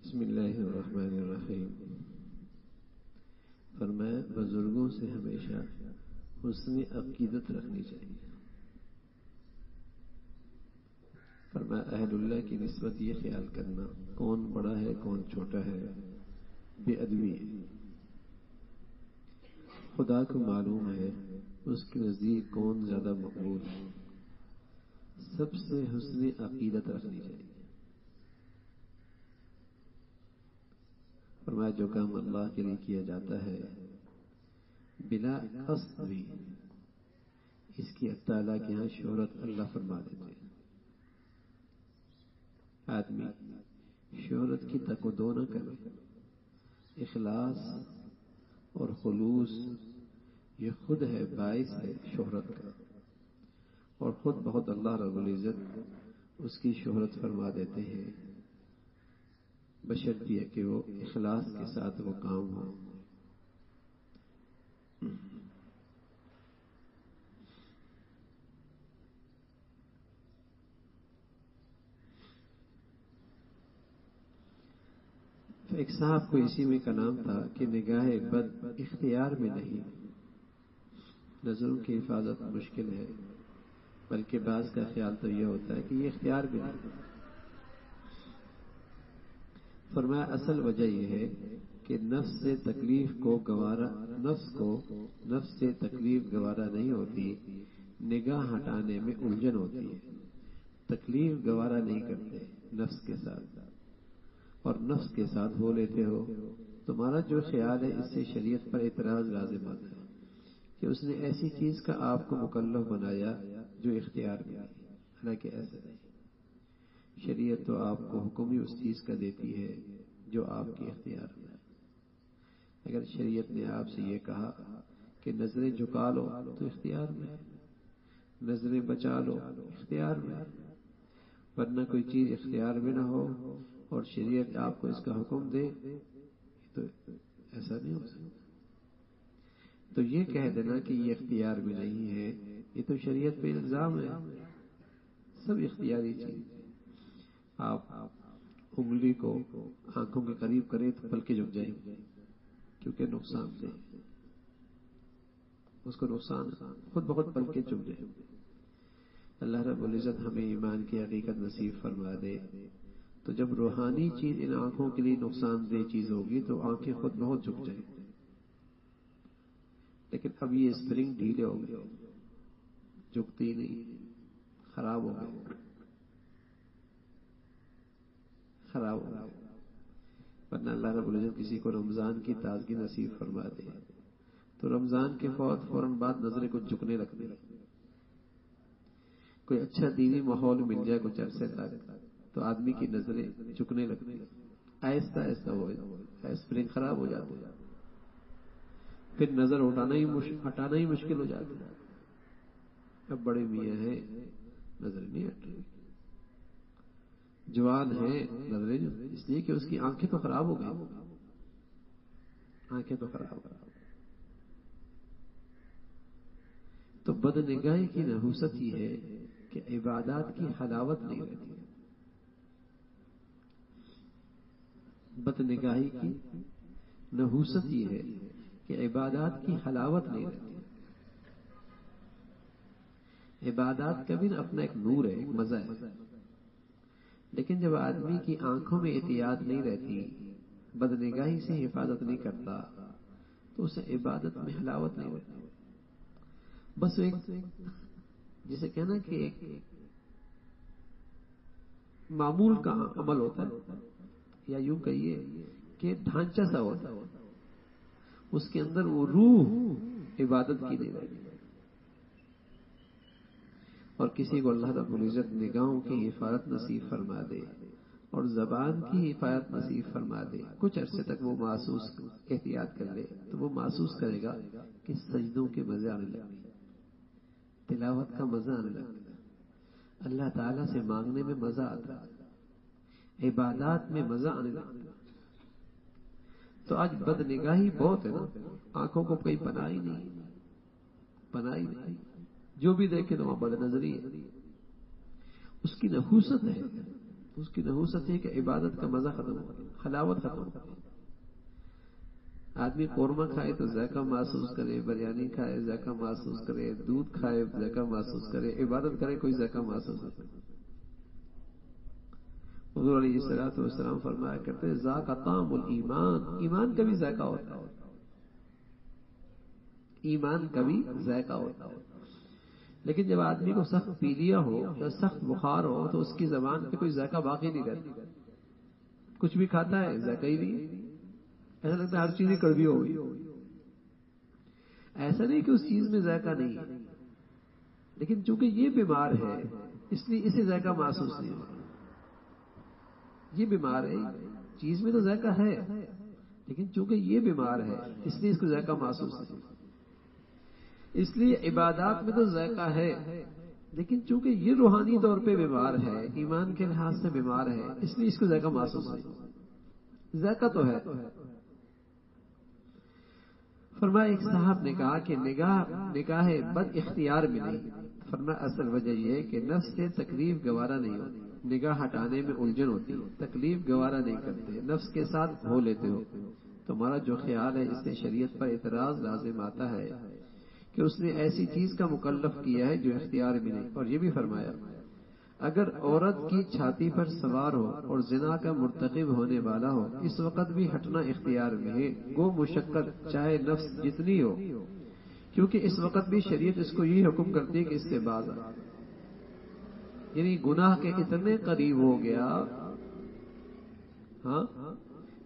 بسم اللہ الرحمن الرحیم۔ فرمایا بزرگوں سے ہمیشہ حسن عقیدت رکھنی چاہیے۔ فرمایا اہل اللہ کی نسبت یہ خیال کرنا کون بڑا ہے کون چھوٹا ہے بے ادبی ہے۔ خدا کو معلوم ہے اس کے نزدیک کون زیادہ مقبول ہے۔ سب سے حسن عقیدت رکھنی چاہیے۔ فرمایا جو کام اللہ کے لیے کیا جاتا ہے بلا قصد بھی، اس کی تعالیٰ کے یہاں شہرت اللہ فرما دیتے ہیں۔ آدمی شہرت کی تک و دو نہ کرے، اخلاص اور خلوص یہ خود ہے باعث ہے شہرت کا، اور خود بہت اللہ رب العزت اس کی شہرت فرما دیتے ہیں، بشرط یہ کہ وہ اخلاص کے ساتھ وہ کام ہو۔ ایک صاحب کو اسی میں کا نام تھا کہ نگاہ بد اختیار میں نہیں۔ نظروں کی حفاظت مشکل ہے، بلکہ بعض کا خیال تو یہ ہوتا ہے کہ یہ اختیار بھی نہیں۔ فرمایا اصل وجہ یہ ہے کہ نفس سے تکلیف گوارا نہیں ہوتی، نگاہ ہٹانے میں الجھن ہوتی ہے۔ تکلیف گوارا نہیں کرتے نفس کے ساتھ، اور نفس کے ساتھ ہو لیتے ہو۔ تمہارا جو خیال ہے اس سے شریعت پر اعتراض لازم آتا ہے کہ اس نے ایسی چیز کا آپ کو مکلف بنایا جو اختیار میں نہیں، حالانکہ ایسا نہیں۔ شریعت تو آپ کو حکم ہی اس چیز کا دیتی ہے جو آپ کے اختیار میں ہے۔ اگر شریعت نے آپ سے یہ کہا کہ نظریں جھکا لو تو اختیار میں ہے، نظریں بچا لو اختیار میں ہے، ورنہ کوئی چیز اختیار میں نہ ہو اور شریعت آپ کو اس کا حکم دے تو ایسا نہیں ہو سکتا۔ تو یہ کہہ دینا کہ یہ اختیار میں نہیں ہے، یہ تو شریعت پہ الزام ہے۔ سب اختیاری چیز۔ آپ انگلی کو آنکھوں کے قریب کریں تو پلکیں جھک جائیں گے کیونکہ نقصان دہ اس کو نقصان خود بخود پلکیں جھک جائیں گے۔ اللہ رب العزت ہمیں ایمان کی حقیقت نصیب فرما دے تو جب روحانی چیز ان آنکھوں کے لیے نقصان دہ چیز ہوگی تو آنکھیں خود بہت جھک جائیں گی۔ لیکن اب یہ اسپرنگ ڈھیلے ہو گئے، جھکتی نہیں، خراب ہو گئے، خراب ہو گئے۔ ورنہ اللہ رب العزت کسی کو رمضان کی تازگی نصیب فرما دے تو رمضان کے فوراً بعد نظریں کچھ جھکنے لگتی ہیں۔ کوئی اچھا دینی ماحول مل جائے کچھ عرصے تک تو آدمی کی نظریں جھکنے لگتی ہیں، آہستہ آہستہ ہو اسپرنگ خراب ہو جاتی ہے، پھر نظر ہٹانا ہی مشکل ہو جاتا ہے۔ اب بڑے میاں ہیں نظریں نہیں ہٹ رہی، جوان ہیں نظریں اس لیے کہ اس کی آنکھیں تو خراب ہو گئی، آنکھیں تو خراب ہو گئی۔ تو بد نگاہی کی نحوست یہ ہے کہ عبادات کی حلاوت نہیں رہتی۔ بد نگاہی کی نحوست یہ ہے کہ عبادات کی حلاوت نہیں رہتی۔ عبادات کا بھی اپنا ایک نور ہے، ایک مزہ ہے، لیکن جب آدمی کی آنکھوں میں احتیاط نہیں رہتی، بد نگاہی سے حفاظت نہیں کرتا تو اسے عبادت میں حلاوت نہیں رہتی۔ بس ایک جسے کہنا کہ ایک معمول کا عمل ہوتا ہے، یا یوں کہیے کہ ڈھانچہ سا ہوتا ہے، اس کے اندر وہ روح عبادت کی نہیں رہتی۔ اور کسی کو اللہ رب العزت نگاہوں کی حفاظت نصیب فرما دے اور زبان کی حفاظت نصیب فرما دے، کچھ عرصے تک وہ محسوس احتیاط کر لے تو وہ محسوس کرے گا کہ سجدوں کے مزے آنے لگے، تلاوت کا مزہ آنے لگتا ہے، اللہ تعالیٰ سے مانگنے میں مزہ آتا ہے، عبادات میں مزہ آنے لگتا ہے۔ تو آج بد نگاہی بہت ہے نا، آنکھوں کو کوئی پناہ ہی نہیں، جو بھی دیکھے تو وہاں بد نظری ہے، اس کی نحوست ہے۔ اس کی نحوست ہے کہ عبادت کا مزہ ختم ہو گیا، حلاوت ختم ہو گئی۔ آدمی قورمہ کھائے تو ذائقہ محسوس کرے، بریانی کھائے ذائقہ محسوس کرے، دودھ کھائے ذائقہ محسوس کرے، عبادت کرے کوئی ذائقہ محسوس نہ کرے۔ حضور علیہ الصلوۃ والسلام فرمایا کرتے ذاق طعم الایمان، ایمان کا بھی ذائقہ ہوتا ہے، ایمان کا بھی ذائقہ ہوتا ہے۔ لیکن جب آدمی کو سخت پیلیا ہو یا سخت بخار ہو تو اس کی زبان پہ کوئی ذائقہ باقی نہیں رہتا، کچھ بھی کھاتا ہے ذائقہ ہی نہیں، ایسا لگتا ہے ہر چیز کڑوی ہو گئی۔ ایسا نہیں کہ اس چیز میں ذائقہ نہیں ہے، لیکن چونکہ یہ بیمار ہے اس لیے اسے ذائقہ محسوس نہیں ہوتا۔ یہ بیمار ہے، چیز میں تو ذائقہ ہے لیکن چونکہ یہ بیمار ہے اس لیے اس کو ذائقہ محسوس نہیں ہوتا۔ اس لیے عبادات میں تو ذائقہ ہے لیکن چونکہ یہ روحانی طور پہ بیمار ہے، ایمان کے لحاظ سے بیمار ہے، اس لیے اس کو ذائقہ محسوس نہیں، ذائقہ تو ہے۔ فرمایا ایک صاحب نے کہا کہ نگاہ بد اختیار میں نہیں، فرمایا اصل وجہ یہ ہے کہ نفس سے تکلیف گوارا نہیں ہوتی، نگاہ ہٹانے میں الجھن ہوتی ہے، تکلیف گوارا نہیں کرتے، نفس کے ساتھ ہو لیتے ہو، تمہارا جو خیال ہے اس سے شریعت پر اعتراض لازم آتا ہے کہ اس نے ایسی چیز کا مکلف کیا ہے جو اختیار میں نہیں۔ اور یہ بھی فرمایا اگر عورت کی چھاتی پر سوار ہو اور زنا کا مرتکب ہونے والا ہو اس وقت بھی ہٹنا اختیار میں ہے، گو مشقت چاہے نفس جتنی ہو، کیونکہ اس وقت بھی شریعت اس کو یہی حکم کرتی ہے کہ اس سے باز آ، یعنی گناہ کے اتنے قریب ہو گیا، ہاں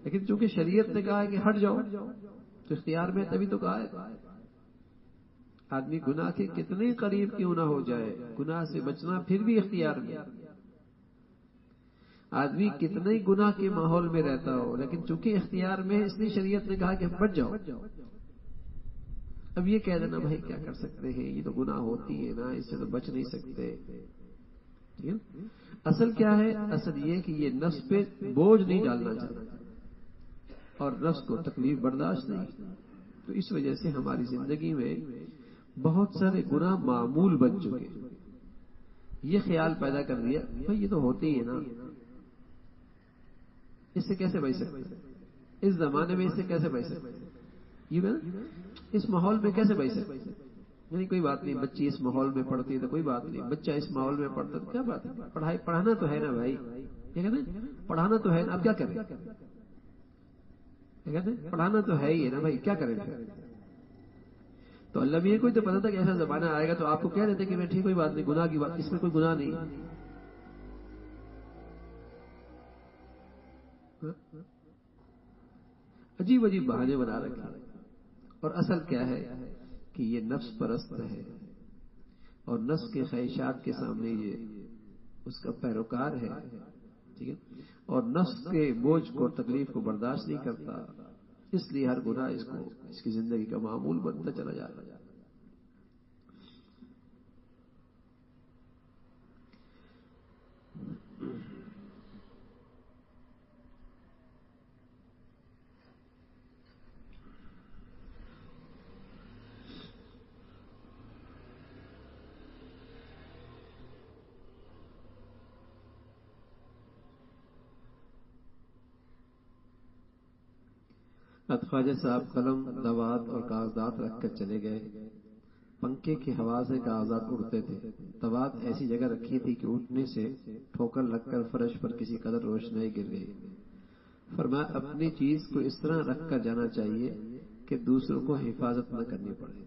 لیکن چونکہ شریعت نے کہا ہے کہ ہٹ جاؤ تو اختیار میں تبھی تو کہا ہے۔ آدمی گناہ کے کتنے قریب کیوں نہ ہو جائے، گناہ سے بچنا پھر بھی اختیار میں۔ آدمی کتنے ہی گناہ کے ماحول میں رہتا ہو لیکن چونکہ اختیار میں ہے اس لیے شریعت نے کہا کہ بچ جاؤ۔ اب یہ کہہ دینا بھائی کیا کر سکتے ہیں، یہ تو گناہ ہوتی ہے نا، اس سے تو بچ نہیں سکتے، ٹھیک ہے؟ اصل کیا ہے، اصل یہ کہ یہ نفس پہ بوجھ نہیں ڈالنا چاہتا اور نفس کو تکلیف برداشت نہیں، تو اس وجہ سے ہماری زندگی میں بہت سارے گناہ معمول بن چکے، یہ خیال پیدا کر دیا بھائی یہ تو ہوتے ہی ہے نا، اس سے کیسے بچ سکتے، اس زمانے میں اس سے کیسے بچ سکتے، یہ اس ماحول میں کیسے بچ سکتے، یعنی کوئی بات نہیں، بچی اس ماحول میں پڑھتی ہے تو کوئی بات نہیں، بچہ اس ماحول میں پڑھتا تو کیا بات ہے، پڑھانا تو ہے نا بھائی، کیا کہتے ہیں پڑھانا تو ہے نا، اب کیا کریں، کیا کہتے ہیں پڑھانا تو ہے ہی ہے نا بھائی، کیا کریں پھر۔ تو اللہ میاں کو تو پتا تھا کہ ایسا زمانہ آئے گا تو آپ کو کہہ دیتے کہ میں ٹھیک کوئی بات نہیں، گناہ کی بات، اس میں کوئی گناہ نہیں، عجیب عجیب بہانے بنا رکھے، اور اصل کیا ہے کہ یہ نفس پرست ہے اور نفس کے خواہشات کے سامنے یہ اس کا پیروکار ہے، ٹھیک ہے، اور نفس کے بوجھ کو تکلیف کو برداشت نہیں کرتا، اس لیے ہر گناہ اس کی زندگی کا معمول بنتا چلا جا رہا ہے۔ خواجہ صاحب قلم دوات اور کاغذات رکھ کر چلے گئے، پنکھے کی ہوا سے کاغذات اڑتے تھے، دوات ایسی جگہ رکھی تھی کہ اٹھنے سے ٹھوکر لگ کر فرش پر کسی قدر روشنائی گر گئی۔ فرمایا اپنی چیز کو اس طرح رکھ کر جانا چاہیے کہ دوسروں کو حفاظت نہ کرنی پڑے،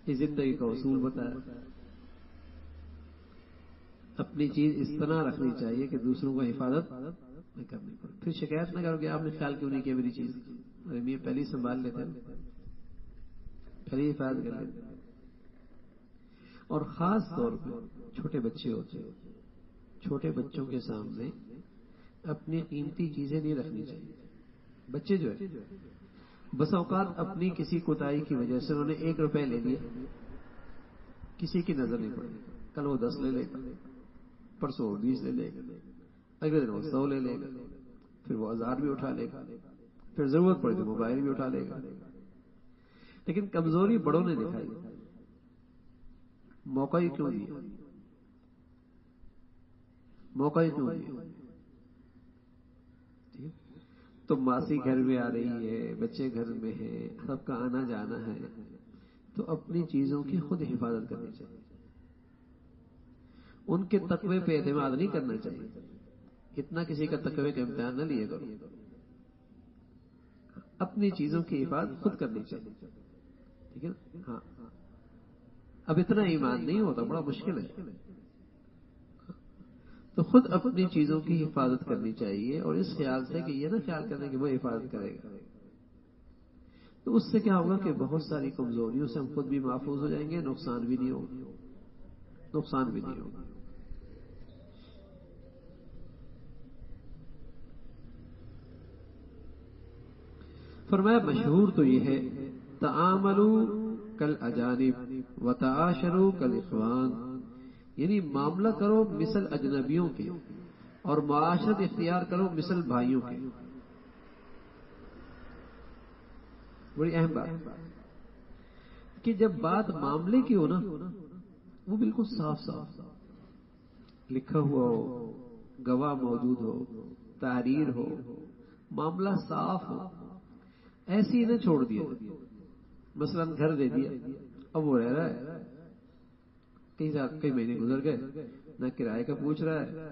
یہ زندگی کا اصول بتایا، اپنی چیز اس طرح رکھنی چاہیے کہ دوسروں کو حفاظت نہ کرنی پڑے، پھر شکایت نہ کرو کہ آپ نے خیال کیوں نہیں کیا میری چیز، ارے میاں پہلے ہی سنبھال لیتے ہیں، پہلے ہی حفاظت کر لیتے ہیں۔ اور خاص طور پہ چھوٹے بچے ہوتے ہیں، چھوٹے بچوں کے سامنے اپنی قیمتی چیزیں نہیں رکھنی چاہیے۔ بچے جو ہے بس اوقات اپنی کسی کوتاہی کی وجہ سے انہوں نے 1 روپے لے لیا، کسی کی نظر نہیں پڑی، کل وہ 10 لے لے گا، پرسوں وہ 20 لے لے گا، اگلے دن وہ 100 لے لے گا، پھر وہ 1000 بھی اٹھا لے گا، پھر ضرورت پڑے تو موبائل بھی اٹھا لے گا، لیکن کمزوری بڑوں نے دکھائی، موقع ہی کیوں دیا، موقع ہی کیوں نہیں؟ تو ماسی گھر میں آ رہی ہے، بچے گھر میں ہیں، سب کا آنا جانا ہے، تو اپنی چیزوں کی خود حفاظت کرنی چاہیے، ان کے تقوی پہ اعتماد نہیں کرنا چاہیے، اتنا کسی کا تقوی کا امتحان نہ لیے کرو، اپنی چیزوں کی حفاظت خود کرنی چاہیے، ٹھیک ہے نا؟ ہاں، اب اتنا ایمان نہیں ہوتا، بڑا مشکل ہے، تو خود اپنی چیزوں کی حفاظت کرنی چاہیے، اور اس خیال سے کہ یہ نہ خیال کرنے کہ وہ حفاظت کرے گا، تو اس سے کیا ہوگا کہ بہت ساری کمزوریوں سے ہم خود بھی محفوظ ہو جائیں گے، نقصان بھی نہیں ہوگا، نقصان بھی نہیں ہوگا۔ فرمایا مشہور تو یہ ہے، تعاملوا کالاجانب وتعاشروا کالاخوان، یعنی معاملہ کرو مثل اجنبیوں کے اور معاشرت اختیار کرو مثل بھائیوں کے۔ بڑی اہم بات کہ جب بات معاملے کی ہو نا، وہ بالکل صاف صاف لکھا ہوا ہو، گواہ موجود ہو، تحریر ہو، معاملہ صاف ہو، ایسی ہی نہ چھوڑ دیا۔ مثلا گھر دے دیا، اب وہ رہ رہا ہے، کئی مہینے گزر گئے، نہ کرائے کا پوچھ رہا ہے،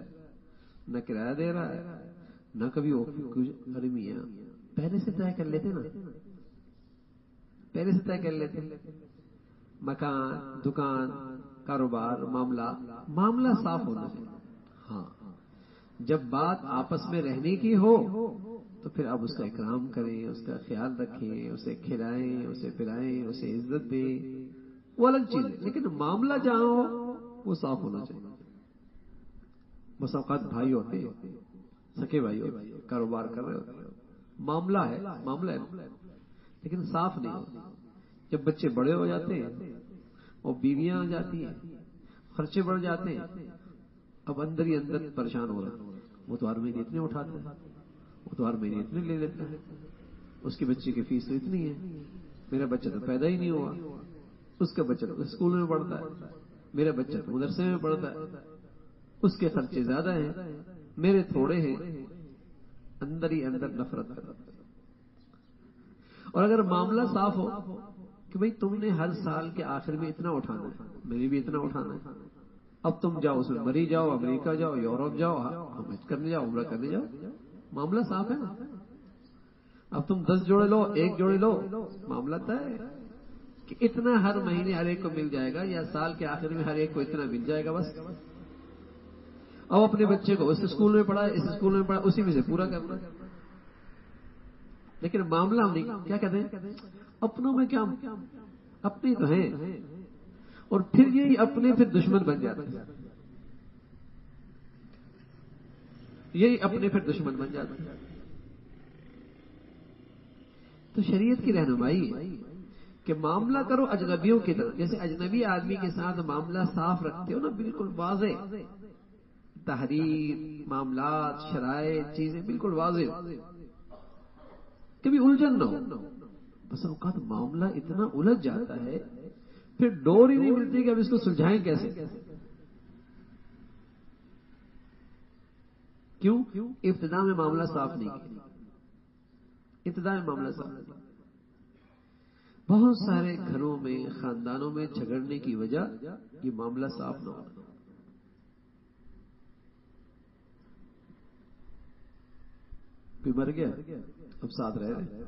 نہ کرایہ دے رہا ہے، نہ کبھی ارے میاں پہلے سے طے کر لیتے نا، پہلے سے طے کر لیتے، مکان، دکان، کاروبار، معاملہ صاف ہونا چاہیے۔ ہاں، جب بات آپس میں رہنے کی ہو تو پھر آپ اس کا اکرام کریں، اس کا خیال رکھیں، اسے کھلائیں، اسے پلائیں، اسے عزت دیں، وہ الگ چیز ہے، لیکن معاملہ جہاں ہو وہ صاف ہونا چاہیے۔ بس اوقات بھائی ہوتے ہیں، سکے بھائی ہوتے ہیں، کاروبار کر رہے ہوتے ہیں، معاملہ ہے لیکن صاف نہیں ہوتا۔ جب بچے بڑے ہو جاتے ہیں اور بیویاں آ جاتی ہیں، خرچے بڑھ جاتے ہیں، اب اندر ہی اندر پریشان ہو رہا ہے، وہ تو ہر مہینے اتنے اٹھاتا ہے، وہ تو ہر مہینے اتنے لے لیتا ہے، اس کے بچے کی فیس تو اتنی ہے، میرا بچہ تو پیدا ہی نہیں ہوا، اس کا بچہ تو اسکول میں پڑھتا ہے، میرا بچہ تو مدرسے میں پڑھتا ہے، اس کے خرچے زیادہ ہیں، میرے تھوڑے ہیں، اندر ہی اندر نفرت کرتا ہے۔ اور اگر معاملہ صاف ہو کہ بھئی تم نے ہر سال کے آخر میں اتنا اٹھانا ہے، میں نے بھی اتنا اٹھانا ہے، اب تم جاؤ اس میں مری جاؤ، امریکہ جاؤ، یورپ جاؤ، حج کرنے جاؤ، عمرہ کرنے جاؤ، معاملہ صاف ہے نا۔ اب تم 10 جوڑے لو، 1 جوڑے لو، معاملہ طے ہے کہ اتنا ہر مہینے ہر ایک کو مل جائے گا، یا سال کے آخر میں ہر ایک کو اتنا مل جائے گا بس۔ اب اپنے بچے کو اس اسکول میں پڑھا، اس اسکول میں پڑھا، اسی میں سے پورا کرنا۔ لیکن معاملہ ہم نہیں، کیا کہتے ہیں اپنوں میں، کیا اپنے تو ہیں، اور پھر یہی اپنے پھر دشمن بن جاتے ہیں، یہی اپنے پھر دشمن بن جاتے ہیں۔ تو شریعت کی رہنمائی ہے کہ معاملہ کرو اجنبیوں کی طرح، جیسے اجنبی آدمی کے ساتھ معاملہ صاف رکھتے ہو نا، بالکل واضح تحریر، معاملات، شرائط، چیزیں بالکل واضح ہو، کبھی الجھن نہ ہو۔ بس اوقات معاملہ اتنا الجھ جاتا ہے، پھر ڈور ہی نہیں ملتی کہ اب اس کو سلجھائیں کیسے۔ کیوں؟ ابتدا میں معاملہ صاف نہیں کیا، ابتدا میں معاملہ صاف نہیں۔ بہت سارے گھروں میں، خاندانوں میں جھگڑنے کی وجہ یہ معاملہ صاف نہ ہونا۔ کوئی مر گیا، اب ساتھ رہ رہے،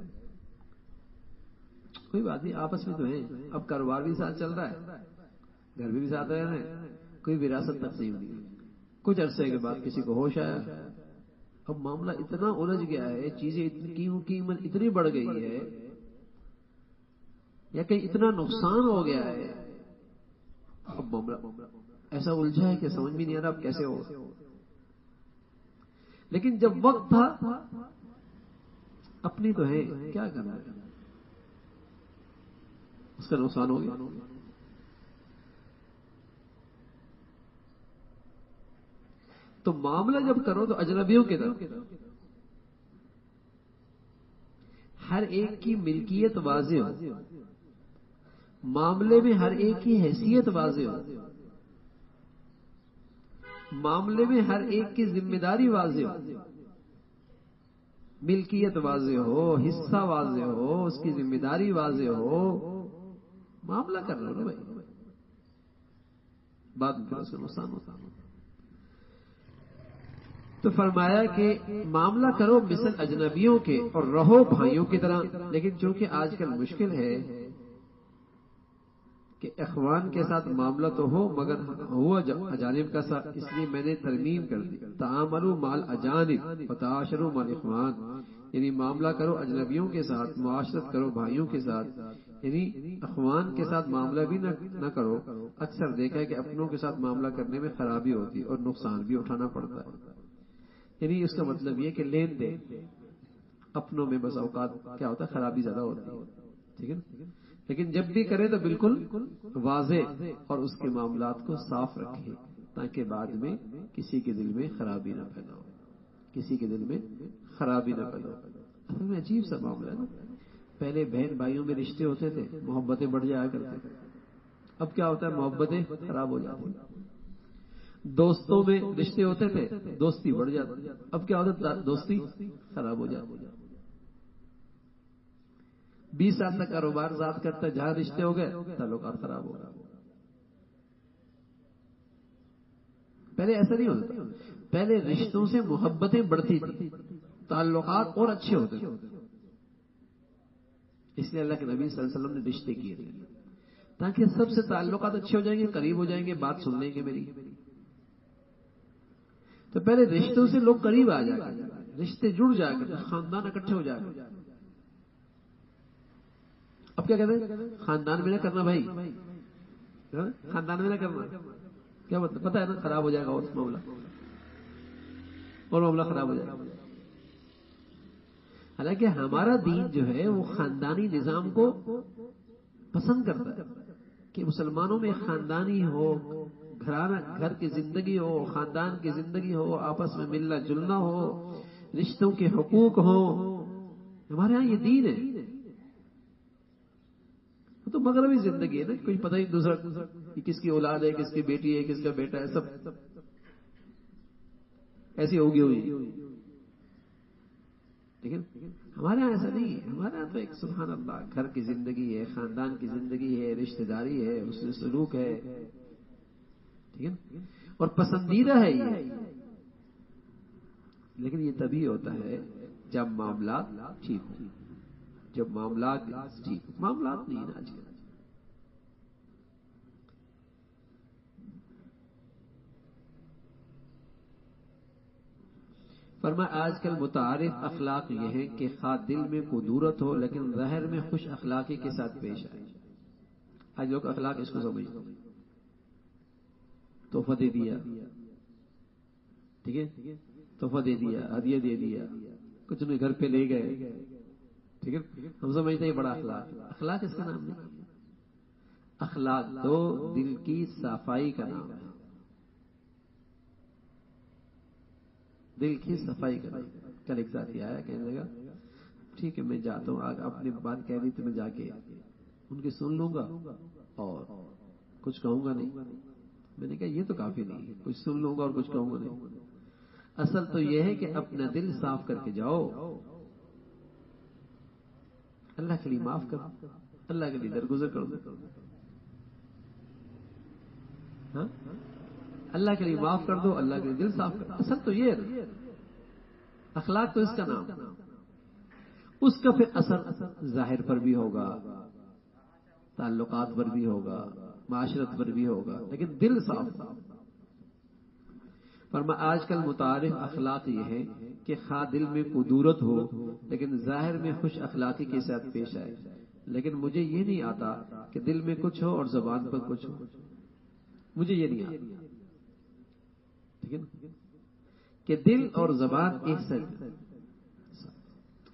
کوئی بات نہیں، آپس میں تو ہیں، اب کاروبار بھی ساتھ چل رہا ہے، گھر بھی ساتھ رہ رہے ہیں، کوئی وراثت تقسیم نہیں۔ کچھ عرصے کے بعد کسی کو ہوش آیا، اب معاملہ اتنا الجھ گیا ہے، چیزیں قیمت اتنی بڑھ گئی ہے، یا کہیں اتنا نقصان ہو گیا ہے، اب معاملہ ایسا الجھا ہے کہ سمجھ بھی نہیں آ رہا اب کیسے ہوگا۔ لیکن جب وقت تھا، اپنی تو ہے، کیا کرنا ہے، اس کا نقصان ہو گیا۔ تو معاملہ جب کرو تو اجنبیوں کی طرف، ہر ایک کی ملکیت واضح ہو، معاملے میں ہر ایک کی حیثیت واضح ہو، معاملے میں ہر ایک کی ذمہ داری واضح ہو، ملکیت واضح ہو، حصہ واضح ہو، اس کی ذمہ داری واضح ہو، معاملہ کر رہے ہو نا بھائی، بعد میں پھر اس کا نقصان ہوتا ہے۔ تو فرمایا کہ معاملہ کرو مثل اجنبیوں کے اور رہو بھائیوں کی طرح، لیکن چونکہ آج کل مشکل ہے کہ اخوان کے ساتھ معاملہ تو ہو مگر ہوا اجانب کا ساتھ، اس لیے میں نے ترمیم کر دی، تعاملوا مال اجانب وتعاشروا مال اخوان، یعنی معاملہ کرو اجنبیوں کے ساتھ، معاشرت کرو بھائیوں کے ساتھ، یعنی اخوان کے ساتھ معاملہ بھی نہ کرو۔ اکثر دیکھا ہے کہ اپنوں کے ساتھ معاملہ کرنے میں خرابی ہوتی ہے اور نقصان بھی اٹھانا پڑتا ہے، یعنی اس کا مطلب یہ کہ لین دین اپنوں میں بس اوقات کیا ہوتا ہے، خرابی زیادہ ہوتی ہے، ٹھیک ہے نا، لیکن جب بھی کرے تو بالکل واضح اور اس کے معاملات کو صاف رکھے تاکہ بعد میں کسی کے دل میں خرابی نہ پیدا ہو، کسی کے دل میں خرابی نہ پیدا ہو۔ اصل میں عجیب سا معاملہ ہے نا، پہلے بہن بھائیوں میں رشتے ہوتے تھے، محبتیں بڑھ جایا کرتے تھے، اب کیا ہوتا ہے، محبتیں خراب ہو جاتی ہیں۔ دوستوں میں رشتے ہوتے تھے، دوستی بڑھ جاتی، اب کیا ہوتا ہے، دوستی خراب ہو جاتی۔ 20 سال تک کاروبار ذات کرتا ہے، جہاں رشتے ہو گئے تعلقات خراب ہو گئے۔ پہلے ایسا نہیں ہوتا تھا، پہلے رشتوں سے محبتیں بڑھتی تھی، تعلقات اور اچھے ہوتے تھے، اس لیے اللہ کے نبی صلی اللہ علیہ وسلم نے رشتے کیے تھے تاکہ سب سے تعلقات اچھے ہو جائیں گے، قریب ہو جائیں گے، بات سن لیں گے میری۔ تو پہلے رشتوں سے لوگ قریب آ جائیں گے، رشتے جڑ جائیں گے، خاندان اکٹھے ہو جائیں گے۔ اب کیا کہتے ہیں، خاندان میں نہ کرنا بھائی، خاندان میں نہ کرنا، کیا مطلب پتہ ہے نا، خراب ہو جائے گا اور معاملہ خراب ہو جائے گا۔ حالانکہ ہمارا دین جو ہے وہ خاندانی نظام کو پسند کرتا ہے کہ مسلمانوں میں خاندانی ہو، گھرانہ، گھر کی زندگی ہو، خاندان کی زندگی ہو، آپس میں ملنا جلنا ہو، رشتوں کے حقوق ہو، ہمارے ہاں یہ دین ہے۔ تو مغربی زندگی ہے نا، کچھ پتہ ہی دوسرا کہ کس کی اولاد ہے، کس کی بیٹی ہے، کس کا بیٹا ہے، سب ایسی ہوگی ہوئی، لیکن ہمارے ہاں ایسا نہیں ہے، ہمارے ہاں تو ایک سبحان اللہ گھر کی زندگی ہے، خاندان کی زندگی ہے، رشتہ داری ہے، حسن سلوک ہے، ٹھیک ہے، اور پسندیدہ ہے یہ، لیکن یہ تبھی ہوتا ہے جب معاملات ٹھیک ہو، جب معاملات ٹھیک ہو، معاملات نہیں نا آج کل۔ فرمایا آج کل متعارف اخلاق یہ ہے کہ خواہ دل میں قدورت ہو لیکن ظاہر میں خوش اخلاقی کے ساتھ پیش آئے۔ آج لوگ اخلاق اس کو سمجھتے ہیں، تحفہ دے دیا، ٹھیک ہے، تحفہ دے دیا، ہدیہ دے دیا، کچھ نہیں گھر پہ لے گئے، ٹھیک ہے، ہم سمجھتے ہیں بڑا اخلاق۔ اخلاق اس کا نام نہیں، اخلاق تو دل کی صفائی کا نام ہے، دل کی صفائی کا نام۔ کل ایک ساتھی آیا کہنے لگا ٹھیک ہے میں جاتا ہوں، اپنی بات کہہ رہی تو میں جا کے ان کی سن لوں گا اور کچھ کہوں گا نہیں۔ میں نے کہا یہ تو کافی نہیں ہے، کچھ سن لوں گا اور کچھ کہوں گا نہیں، اصل تو یہ ہے کہ اپنا دل صاف کر کے جاؤ، اللہ کے لیے معاف کر، اللہ کے لیے درگزر کر دو، ہاں اللہ کے لیے معاف کر دو، اللہ کے لیے دل صاف کر، اصل تو یہ ہے، اخلاق تو اس کا نام، اس کا پھر اثر ظاہر پر بھی ہوگا، تعلقات پر بھی ہوگا، معاشرت پر بھی ہوگا، لیکن دل صاف۔ فرمایا آج کل متعارف اخلاق یہ ہے کہ خواہ دل میں قدورت ہو لیکن ظاہر میں خوش اخلاقی کے ساتھ پیش آئے، لیکن مجھے یہ نہیں آتا کہ دل میں کچھ ہو اور زبان پر کچھ ہو، مجھے یہ نہیں آتا، ٹھیک ہے نا، کہ دل اور زبان ایک ساتھ،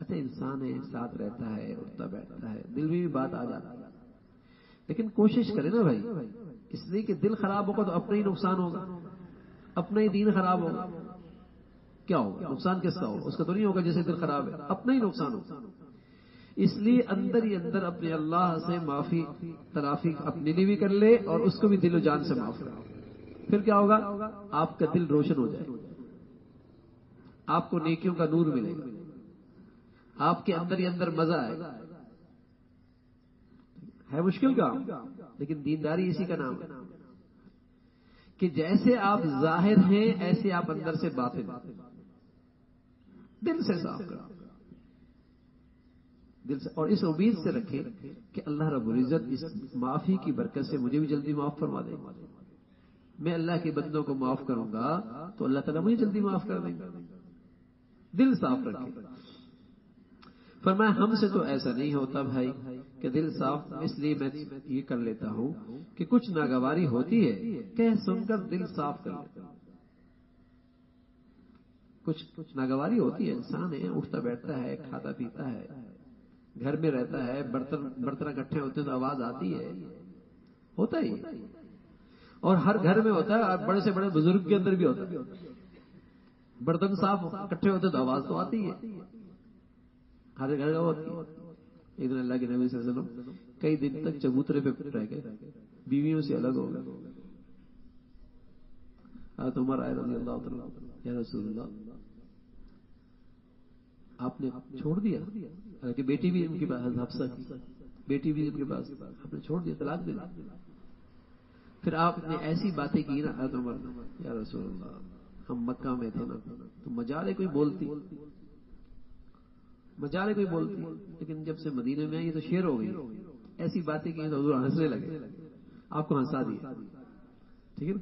اچھا انسان ہے، ساتھ رہتا ہے، اٹھتا بیٹھتا ہے، دل میں بھی بات آ جاتی ہے، لیکن کوشش کرے نا بھائی، اس لیے کہ دل خراب ہوگا تو اپنا ہی نقصان ہوگا، اپنا ہی دین خراب ہوگا، کیا ہوگا نقصان، کس کا ہوگا، اس کا تو نہیں ہوگا جیسے دل خراب ہے، اپنا ہی نقصان ہوگا۔ اس لیے اندر ہی اندر اپنے اللہ سے معافی تلافی اپنے لیے بھی کر لے اور اس کو بھی دل و جان سے معاف کر، پھر کیا ہوگا؟ آپ کا دل روشن ہو جائے گا، آپ کو نیکیوں کا نور ملے گا، آپ کے اندر ہی اندر مزہ آئے گا۔ ہے مشکل کام، لیکن دینداری اسی کا نام ہے کہ جیسے آپ ظاہر ہیں ایسے آپ اندر سے باطن، دل سے صاف کریں، دل سے، اور اس امید سے رکھیں کہ اللہ رب العزت اس معافی کی برکت سے مجھے بھی جلدی معاف فرما دیں گے۔ میں اللہ کے بندوں کو معاف کروں گا تو اللہ تعالیٰ مجھے جلدی معاف کر دیں گے۔ دل صاف رکھیں۔ فرمایا ہم سے تو ایسا نہیں ہوتا بھائی کہ دل صاف، اس لیے میں یہ کر لیتا ہوں کہ کچھ ناگواری ہوتی ہے کہہ سن کر دل صاف کر لیتا ہوں۔ کچھ ناگواری ہوتی ہے، انسان ہے، اٹھتا بیٹھتا ہے، کھاتا پیتا ہے، گھر میں رہتا ہے، برتن اکٹھے ہوتے ہیں تو آواز آتی ہے، ہوتا ہی، اور ہر گھر میں ہوتا ہے، بڑے سے بڑے بزرگ کے اندر بھی ہوتا ہے، برتن صاف اکٹھے ہوتے تو آواز تو آتی ہے، ہر گھر کا ہوتی ہے۔ ایک دن اللہ کے نبی صلی اللہ علیہ وسلم کئی دن تک چبوترے پہ رہ گئے، بیویوں سے الگ ہو گئے۔ حضرت عمر آئے رضی اللہ تعالیٰ، یا رسول اللہ آپ نے چھوڑ دیا، حالانکہ بیٹی بھی ان کے پاس، حفصہ کی بیٹی بھی ان کے پاس، آپ نے چھوڑ دیا، طلاق دے دی۔ پھر آپ نے ایسی باتیں کی نا حضرت عمر، یا رسول اللہ ہم مکہ میں تھے نا تو مجالے کوئی بولتی، لیکن جب سے مدینے میں آئی تو شیر ہو گئی، ایسی باتیں کی تو حضور ہنسنے لگے، آپ کو ہنسا دیا، ٹھیک ہے نا۔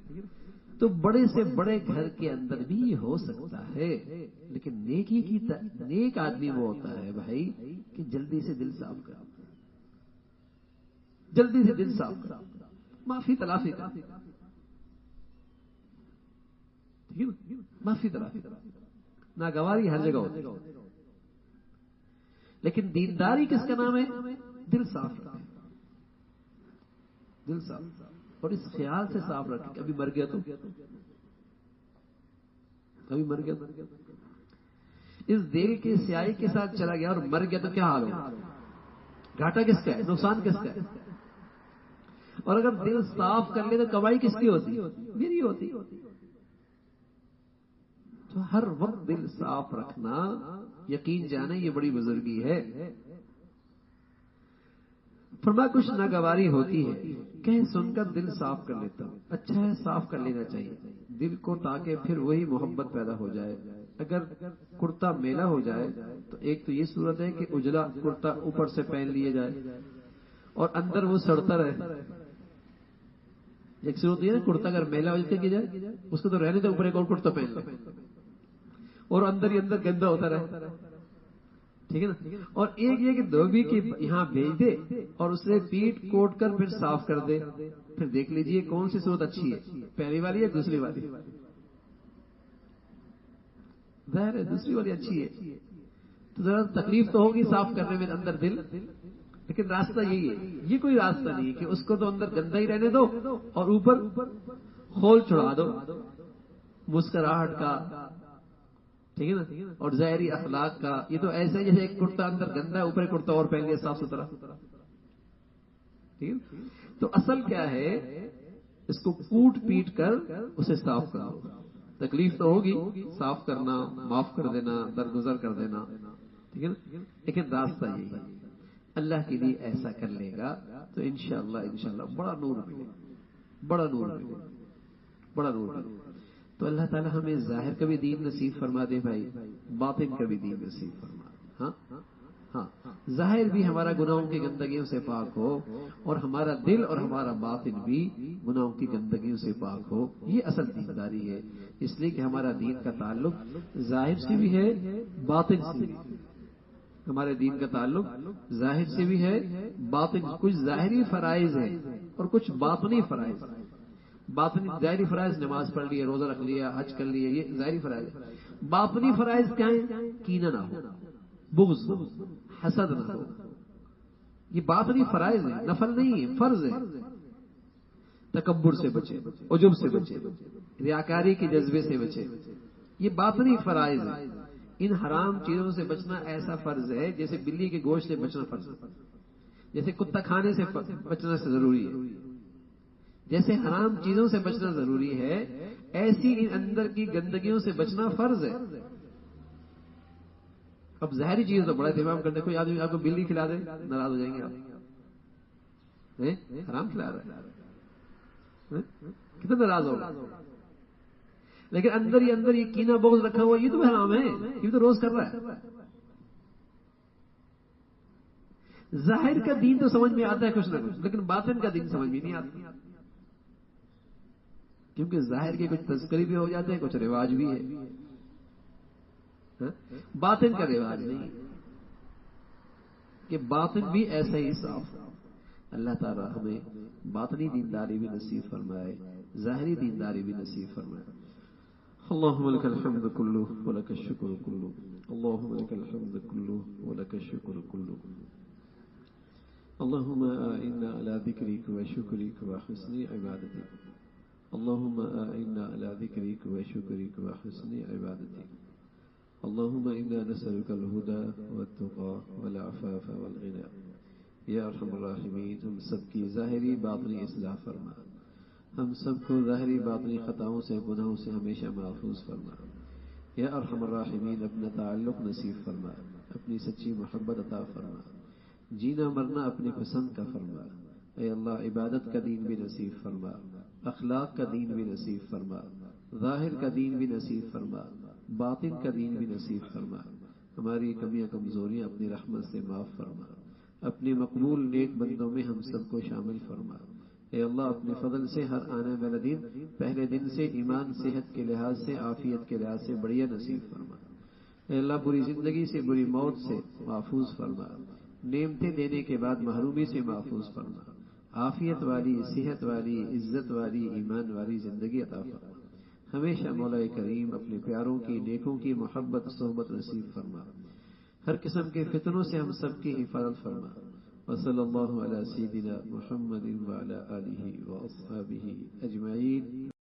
تو بڑے سے بڑے گھر کے اندر بھی یہ ہو سکتا ہے، لیکن نیک آدمی وہ ہوتا ہے بھائی کہ جلدی سے دل صاف کرا، جلدی سے دل صاف کرا، معافی تلافی کرا، ٹھیک ہے نا، معافی تلافی کرا۔ ناگواری ہر جگہ ہوتی ہے، لیکن دینداری کس کا نام ہے؟ دل صاف رکھے، دل صاف، اور اس خیال سے صاف رکھے کبھی مر گیا تو، کبھی مر گیا تو، اس دل کی سیاہی کے ساتھ چلا گیا اور مر گیا تو کیا حال ہوگا؟ گھاٹا کس کا ہے؟ نقصان کس کا ہے؟ اور اگر دل صاف کر لے تو کمائی کس کی ہوتی؟ میری ہوتی۔ تو ہر وقت دل صاف رکھنا، یقین جانے یہ بڑی بزرگی ہے۔ فرمایا کچھ ناگواری ہوتی ہے کہیں سن کر دل صاف کر لیتا ہوں، اچھا ہے صاف کر لینا چاہیے دل کو، تاکہ پھر وہی محبت پیدا ہو جائے۔ اگر کرتا میلا ہو جائے تو ایک تو یہ صورت ہے کہ اجلا کرتا اوپر سے پہن لیے جائے اور اندر وہ سڑتا رہے۔ ایک صورت یہ ہے کرتا اگر میلا ہو جائے کی جائے اس کو تو رہنے دے، اوپر ایک اور کرتا پہن لے اور اندر ہی اندر گندا ہوتا رہے، ٹھیک ہے نا۔ اور ایک یہ کہ دھوبی کی یہاں بھیج دے اور اسے پیٹ کوٹ کر پھر صاف کر دے، پھر دیکھ لیجئے کون سی صورت اچھی ہے، پہلی والی یا دوسری والی؟ ظاہر ہے دوسری والی اچھی ہے، تو ذرا تکلیف تو ہوگی صاف کرنے میں اندر دل، لیکن راستہ یہی ہے۔ یہ کوئی راستہ نہیں ہے کہ اس کو تو اندر گندا ہی رہنے دو اور اوپر خول چھڑا دو مسکراہٹ کا، ٹھیک ہے نا، اور ظاہری اخلاق کا۔ یہ تو ایسا ہی جیسے ایک کرتا اندر گندا ہے اوپر کرتا اور پہن لیا صاف ستھرا، ٹھیک ہے۔ تو اصل کیا ہے، اس کو کوٹ پیٹ کر اسے صاف کرو، تکلیف تو ہوگی، صاف کرنا، معاف کر دینا، درگزر کر دینا، ٹھیک ہے نا، لیکن راستہ یہی ہے۔ اللہ کے لیے ایسا کر لے گا تو انشاءاللہ بڑا نور ملے گا، بڑا نور ملے گا، بڑا نور ملے گا۔ تو اللہ تعالی ہمیں ظاہر کا بھی دین نصیب فرما دے بھائی، باطن کا بھی دین نصیب فرما دے۔ ہاں ظاہر بھی ہمارا گناہوں کی گندگیوں سے پاک ہو اور ہمارا دل اور ہمارا باطن بھی گناہوں کی گندگیوں سے پاک ہو، یہ اصل دینداری ہے۔ اس لیے کہ ہمارا دین کا تعلق ظاہر سے بھی ہے، باطن سے بھی ہے۔ ہمارے دین کا تعلق ظاہر سے بھی ہے، باطن، کچھ ظاہری فرائض ہیں اور کچھ باطنی فرائض۔ باطنی ظاہری فرائض نماز پڑھ لی، روزہ رکھ لیا، حج کر لیا، یہ ظاہری فرائض۔ باطنی فرائض کیا ہیں؟ کینہ نہ ہو، بغض نہ ہو، حسد نہ ہو، یہ باطنی فرائض ہیں، نفل نہیں ہے، فرض ہے۔ تکبر سے بچے، عجب سے بچے، ریاکاری کے جذبے سے بچے، یہ باطنی فرائض ہیں۔ ان حرام چیزوں سے بچنا ایسا فرض ہے جیسے بلی کے گوشت سے بچنا فرض ہے، جیسے کتا کھانے سے بچنا سے ضروری ہے، جیسے حرام چیزوں سے بچنا ضروری ہے، ایسی ان اندر کی گندگیوں سے بچنا فرض ہے۔ اب ظاہری چیز تو بڑا اہتمام کرتے، کوئی آدمی آپ کو بلی کھلا دے ناراض ہو جائیں گے آپ، حرام کھلا رہا ہے، کتنا ناراض ہوگا۔ لیکن اندر ہی یہ کینہ بغض رکھا ہوا، یہ تو حرام ہے، یہ تو روز کر رہا ہے۔ ظاہر کا دین تو سمجھ میں آتا ہے کچھ نہ کچھ، لیکن باطن کا دین سمجھ میں نہیں آتا، کیونکہ ظاہر کے کچھ تذکری بھی ہو جاتے ہیں، کچھ رواج بھی ہے، باطن کا رواج نہیں کہ باطن بھی ایسا ہی صاف ہو۔ اللہ تعالی ہمیں باطنی دینداری بھی نصیب فرمائے، ظاہری دینداری بھی نصیب فرمائے۔ اللهم لك الحمد كله ولك الشكر كله، اللهم لك الحمد كله ولك الشكر كله، اللهم أعنا على ذكرك وشكرك وحسن عبادتك، اللهم أعنا على ذكرك وشكرك وحسن عبادتك، اللهم إنا نسألك الهدى والتقى والعفاف والغنى۔ یا ارحم الراحمین، ہم سب کی ظاہری باطنی اصلاح فرما، ہم سب کو ظاہری باطنی خطاؤں سے گناہوں سے ہمیشہ محفوظ فرما۔ یا ارحم الراحمین، اپنا تعلق نصیب فرما، اپنی سچی محبت عطا فرما، جینا مرنا اپنی پسند کا فرما۔ اے اللہ، عبادت کا دین بھی نصیب فرما، اخلاق کا دین بھی نصیب فرما، ظاہر کا دین بھی نصیب فرما، باطن کا دین بھی نصیب فرما۔ ہماری کمیاں کمزوریاں اپنی رحمت سے معاف فرما، اپنے مقبول نیک بندوں میں ہم سب کو شامل فرما۔ اے اللہ، اپنے فضل سے ہر آنے والا دن پہلے دن سے ایمان صحت کے لحاظ سے عافیت کے لحاظ سے بڑھیا نصیب فرما۔ اے اللہ، بری زندگی سے بری موت سے محفوظ فرما، نعمتیں دینے کے بعد محرومی سے محفوظ فرما، عافیت والی، صحت والی، عزت والی، ایمان والی زندگی عطا فرما۔ ہمیشہ مولا کریم اپنے پیاروں کی نیکوں کی محبت صحبت نصیب فرما، ہر قسم کے فتنوں سے ہم سب کی حفاظت فرما۔ وصلی اللہ علی سیدنا محمد وعلی آلہ واصحابہ اجمعین۔